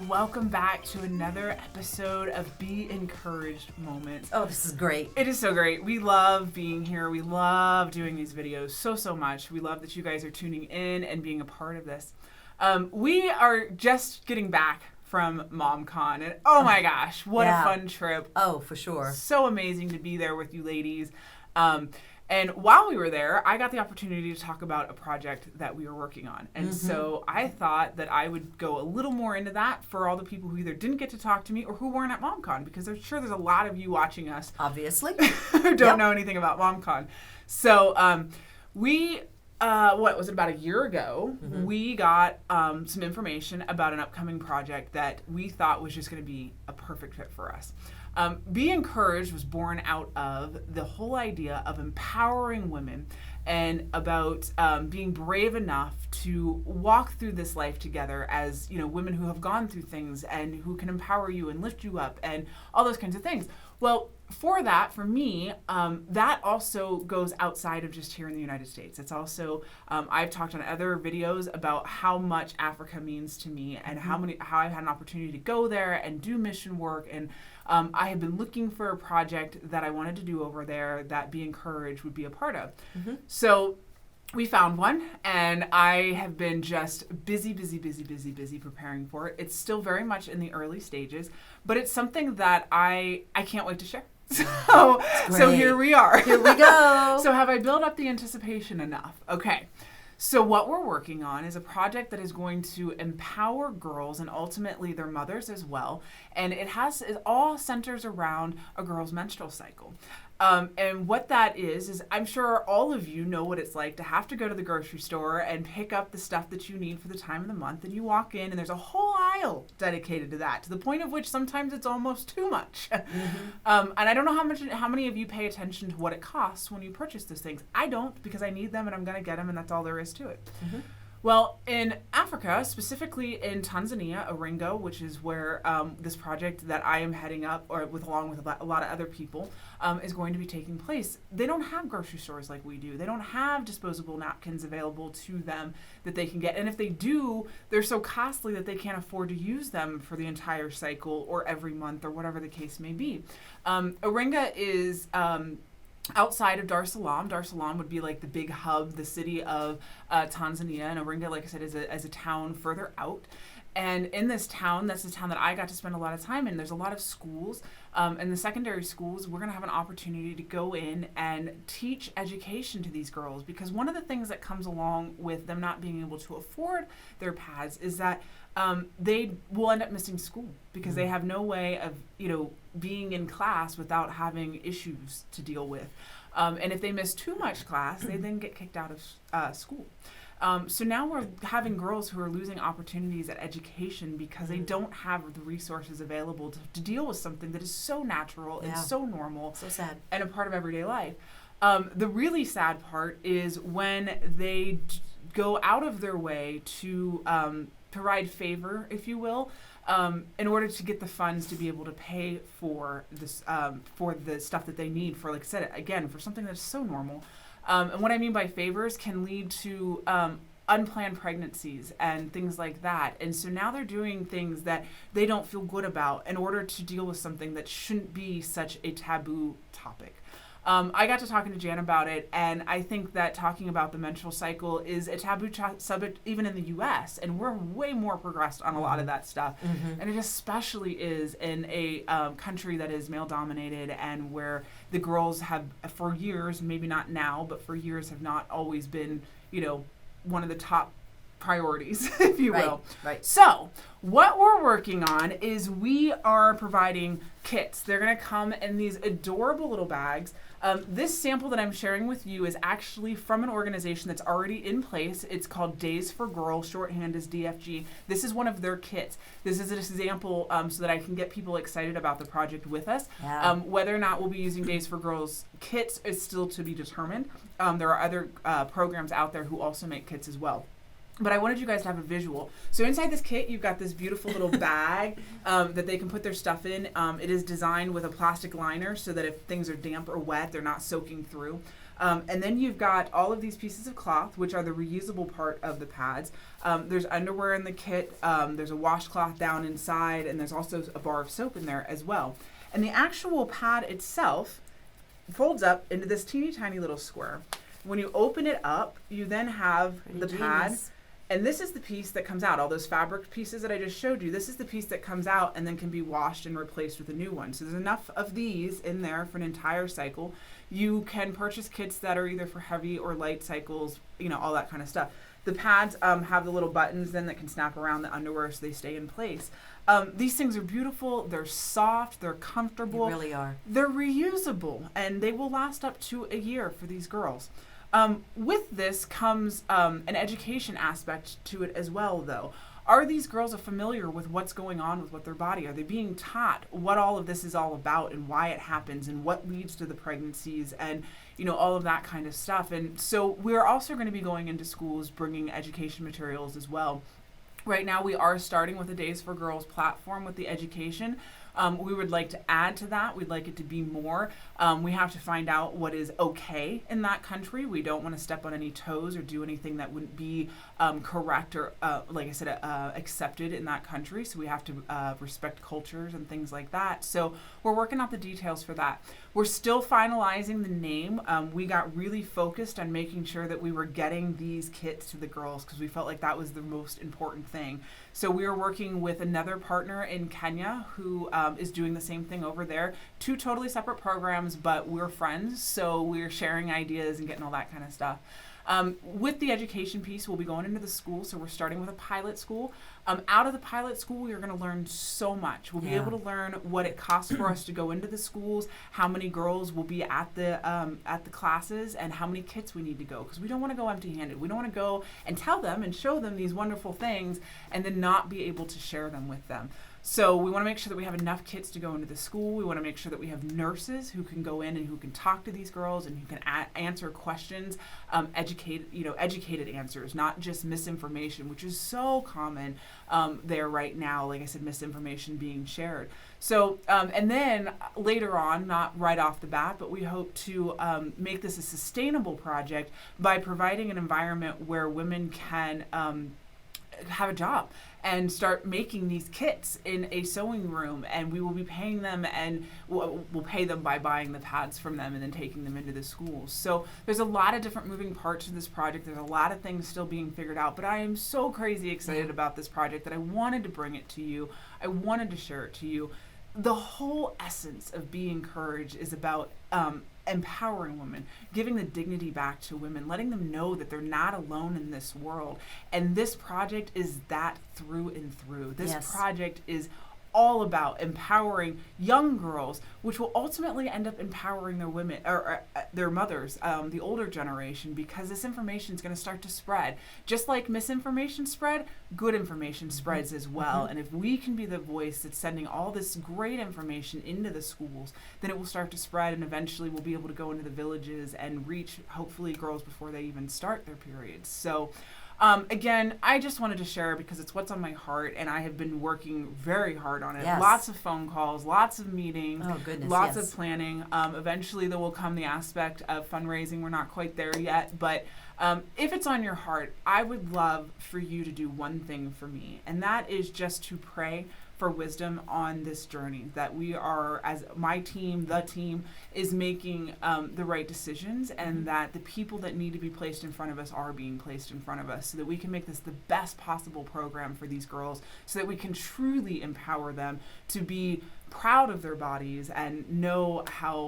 welcome back to another episode of Be Encouraged Moments. Oh, this is great. It is so great. We love being here. We love doing these videos so much. We love that you guys are tuning in and being a part of this. We are just getting back from MomCon, and oh my gosh, what a fun trip. Oh, for sure. So amazing to be there with you ladies. And while we were there, I got the opportunity to talk about a project that we were working on. And so I thought that I would go a little more into that for all the people who either didn't get to talk to me or who weren't at MomCon, because I'm sure there's a lot of you watching us. Obviously. Who don't know anything about MomCon. So what was it, about a year ago, we got some information about an upcoming project that we thought was just going to be a perfect fit for us. Be Encouraged was born out of the whole idea of empowering women and about being brave enough to walk through this life together as, women who have gone through things and who can empower you and lift you up and all those kinds of things. Well, for me, that also goes outside of just here in the United States. It's also, I've talked on other videos about how much Africa means to me and how I've had an opportunity to go there and do mission work. And I have been looking for a project that I wanted to do over there that Be Encouraged would be a part of. So we found one, and I have been just busy preparing for it. It's still very much in the early stages, but it's something that I can't wait to share. So here we are. Here we go. So have I built up the anticipation enough? Okay. So what we're working on is a project that is going to empower girls and ultimately their mothers as well. And it all centers around a girl's menstrual cycle. And what that is I'm sure all of you know what it's like to have to go to the grocery store and pick up the stuff that you need for the time of the month. And you walk in and there's a whole aisle dedicated to that, to the point of which sometimes it's almost too much. And I don't know how many of you pay attention to what it costs when you purchase those things. I don't, because I need them and I'm going to get them, and that's all there is to it. Well, in Africa, specifically in Tanzania, Iringa, which is where this project that I am heading up, along with a lot of other people, is going to be taking place. They don't have grocery stores like we do. They don't have disposable napkins available to them that they can get. And if they do, they're so costly that they can't afford to use them for the entire cycle or every month or whatever the case may be. Iringa is outside of Dar es Salaam. Dar es Salaam would be like the big hub, the city of Tanzania, and Iringa, like I said, is a town further out. And in this town, that's the town that I got to spend a lot of time in. There's a lot of schools. In the secondary schools, we're going to have an opportunity to go in and teach education to these girls, because one of the things that comes along with them not being able to afford their pads is that they will end up missing school because they have no way of, being in class without having issues to deal with. And if they miss too much class, they then get kicked out of school. So now we're having girls who are losing opportunities at education because they don't have the resources available to deal with something that is so natural and so normal. So sad. And a part of everyday life. The really sad part is when they go out of their way to provide favor, if you will, in order to get the funds to be able to pay for this, for the stuff that they need for, like I said, again, for something that's so normal. And what I mean by favors can lead to unplanned pregnancies and things like that. And so now they're doing things that they don't feel good about in order to deal with something that shouldn't be such a taboo topic. I got to talking to Jan about it, and I think that talking about the menstrual cycle is a taboo subject even in the U.S., and we're way more progressed on a lot of that stuff. And it especially is in a country that is male-dominated and where the girls have, for years, maybe not now, but for years have not always been, one of the top priorities, if you will. Right. So what we're working on is we are providing kits. They're going to come in these adorable little bags. This sample that I'm sharing with you is actually from an organization that's already in place. It's called Days for Girls, shorthand is DFG. This is one of their kits. This is an example so that I can get people excited about the project with us. Whether or not we'll be using Days for Girls kits is still to be determined. There are other programs out there who also make kits as well. But I wanted you guys to have a visual. So inside this kit, you've got this beautiful little bag that they can put their stuff in. It is designed with a plastic liner so that if things are damp or wet, they're not soaking through. And then you've got all of these pieces of cloth, which are the reusable part of the pads. There's underwear in the kit. There's a washcloth down inside, and there's also a bar of soap in there as well. And the actual pad itself folds up into this teeny tiny little square. When you open it up, you then have the pad. And this is the piece that comes out. All those fabric pieces that I just showed you, this is the piece that comes out and then can be washed and replaced with a new one. So there's enough of these in there for an entire cycle. You can purchase kits that are either for heavy or light cycles, all that kind of stuff. The pads have the little buttons then that can snap around the underwear so they stay in place. These things are beautiful. They're soft. They're comfortable. They really are. They're reusable, and they will last up to a year for these girls. With this comes an education aspect to it as well, though. Are these girls familiar with what's going on with their body? Are they being taught what all of this is all about and why it happens and what leads to the pregnancies and, all of that kind of stuff? And so we're also going to be going into schools bringing education materials as well. Right now we are starting with the Days for Girls platform with the education. We would like to add to that. We'd like it to be more. We have to find out what is okay in that country. We don't want to step on any toes or do anything that wouldn't be correct or, like I said, accepted in that country. So we have to respect cultures and things like that. So we're working out the details for that. We're still finalizing the name. We got really focused on making sure that we were getting these kits to the girls because we felt like that was the most important thing. So we are working with another partner in Kenya who is doing the same thing over there. 2 totally separate programs, but we're friends, so we're sharing ideas and getting all that kind of stuff. With the education piece, we'll be going into the school, so we're starting with a pilot school. Out of the pilot school, we are going to learn so much. We'll be able to learn what it costs for us to go into the schools, how many girls will be at the classes, and how many kits we need to go, because we don't want to go empty-handed. We don't want to go and tell them and show them these wonderful things and then not be able to share them with them. So we want to make sure that we have enough kits to go into the school. We want to make sure that we have nurses who can go in and who can talk to these girls and who can answer questions, educated answers, not just misinformation, which is so common there right now. Like I said, misinformation being shared. So, and then later on, not right off the bat, but we hope to make this a sustainable project by providing an environment where women can have a job and start making these kits in a sewing room, and we will be paying them, and we'll pay them by buying the pads from them and then taking them into the schools. So there's a lot of different moving parts to this project. There's a lot of things still being figured out, but I am so crazy excited about this project that I wanted to bring it to you. I wanted to share it to you. The whole essence of Be Encouraged is about empowering women, giving the dignity back to women, letting them know that they're not alone in this world. And this project is that through and through. This project is all about empowering young girls, which will ultimately end up empowering their women or their mothers, the older generation, because this information is going to start to spread. Just like misinformation spread, good information spreads as well. And if we can be the voice that's sending all this great information into the schools, then it will start to spread, and eventually we'll be able to go into the villages and reach, hopefully, girls before they even start their periods. So again, I just wanted to share because it's what's on my heart, and I have been working very hard on it. Yes. Lots of phone calls, lots of meetings, lots yes. of planning. Eventually there will come the aspect of fundraising. We're not quite there yet, but if it's on your heart, I would love for you to do one thing for me, and that is just to pray for wisdom on this journey, that we are, as my team, the team, is making the right decisions, and that the people that need to be placed in front of us are being placed in front of us, so that we can make this the best possible program for these girls, so that we can truly empower them to be proud of their bodies and know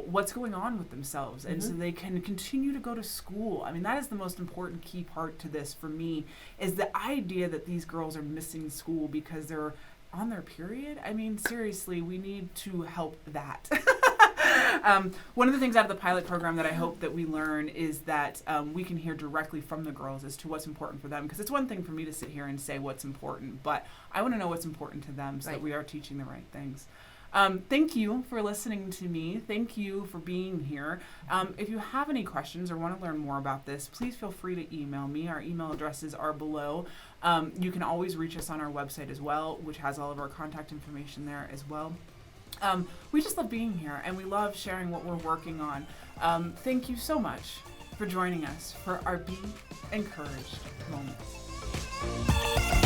what's going on with themselves, and so they can continue to go to school. I mean, that is the most important key part to this for me, is the idea that these girls are missing school because they're on their period. I mean, seriously, we need to help that. One of the things out of the pilot program that I hope that we learn is that we can hear directly from the girls as to what's important for them, because it's one thing for me to sit here and say what's important, but I want to know what's important to them, so that we are teaching the right things. Thank you for listening to me. Thank you for being here. If you have any questions or want to learn more about this, please feel free to email me. Our email addresses are below. You can always reach us on our website as well, which has all of our contact information there as well. We just love being here, and we love sharing what we're working on. Thank you so much. for joining us for our Be Encouraged moments.